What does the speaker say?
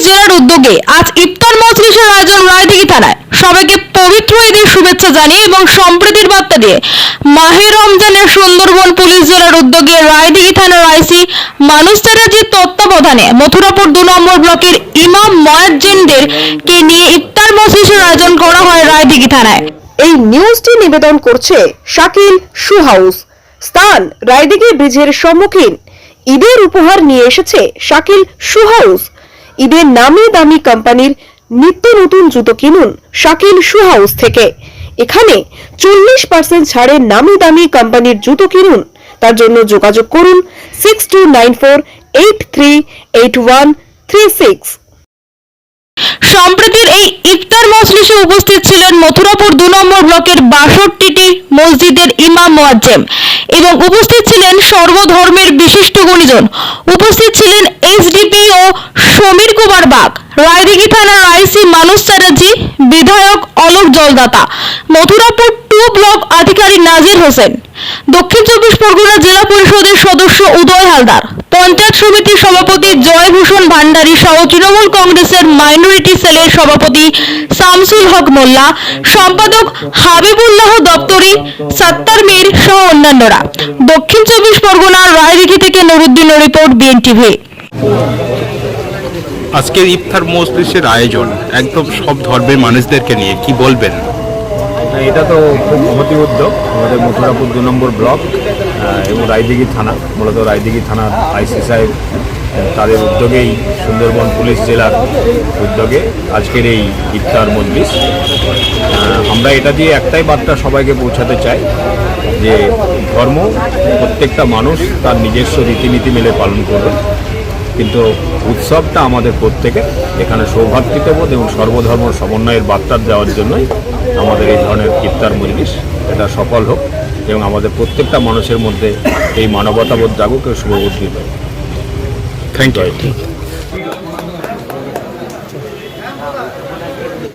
জেলার উদ্যোগে আজ ইফতার মজলিসের আয়োজন রায়দিঘি থানায়। সবাইকে পবিত্র ঈদের শুভেচ্ছা জানিয়ে এবং সম্প্রীতির বার্তা দিয়ে মাহে রমজানের সুন্দরবন পুলিশ জেলার উদ্যোগে রায়দিঘি থানার আইসি মানুষ চ্যাটার্জির তত্ত্বাবধানে মথুরাপুর 2 নম্বর ব্লকের ইমাম মুয়াজ্জিনদেরকে নিয়ে ইফতার মজলিসের আয়োজন করা হয় রায়দিঘি থানায়। এই নিউজটি নিবেদন করছে শাকিল শু হাউস। স্থান রায়দিঘি ব্রিজের সম্মুখীন। ঈদের উপহার নিয়ে এসেছে শাকিল শু হাউস। ঈদের নামি দামি কোম্পানির নিত্য নতুন জুতো কিনুন শাকিল শু হাউস থেকে। এখানে 40% ছাড়ে নামি দামি কোম্পানির জুতো কিনুন। তার জন্য যোগাযোগ করুন 6294838136। সম্প্রতির এই ইফতার মজলিসে উপস্থিত ছিলেন মথুরাপুর 2 নম্বর ব্লকের 62টি মসজিদের ইমাম মুয়াজ্জিম এবং উপস্থিত ছিলেন সর্বধর্মের বিশিষ্ট গুণীজন। উপস্থিত ছিলেন এসডিপি ও সমীর কুমার বাগ, রায়দিঘি থানার আইসি মানুষ চ্যাটার্জি, বিধায়ক অলোক জলদাতা, মথুরাপুর 2 ব্লক আধিকারিক নাজির হোসেন, দক্ষিণ 24 পরগনা জেলা পরিষদের সদস্য উদয় হালদার, পঞ্চায়েত সমিতির সভাপতি জয়ভূষণ ভান্ডারী সহ তৃণমূল কংগ্রেসের মাইনরিটি সেলের সভাপতি শামসুল হক মোল্লা, সম্পাদক হাবিবুল্লাহ দপ্তরি, সাত্তার মীর সহ অন্যান্যরা। দক্ষিণ 24 পরগনার রায়দিঘি থেকে নুরুদ্দিনের রিপোর্ট, বিএনটিভি। আজকের ইফতার মজলিসের আয়োজন একদম সব ধর্মের মানুষদেরকে নিয়ে, কি বলবেন? এটা তো খুব মহতি উদ্যোগ আমাদের মথুরাপুর 2 নম্বর ব্লক এবং রায়দিঘি থানা, মূলত রায়দিঘি থানার আইসি সাহেব তাদের উদ্যোগেই সুন্দরবন পুলিশ জেলার উদ্যোগে আজকের এই ইফতার মজলিস। আমরা এটা দিয়ে একটাই বার্তা সবাইকে পৌঁছাতে চাই যে ধর্ম প্রত্যেকটা মানুষ তার নিজস্ব রীতিনীতি মেনে পালন করবে, কিন্তু উৎসবটা আমাদের প্রত্যেকের। এখানে সৌভ্রাতৃত্ববোধ এবং সর্বধর্ম সমন্বয়ের বার্তা দেওয়ার জন্যই আমাদের এই ধরনের ইফতার মজলিস। এটা সফল হোক এবং আমাদের প্রত্যেকটা মানুষের মধ্যে এই মানবতাবোধ জাগুক ও শুভবুদ্ধি। Thank you.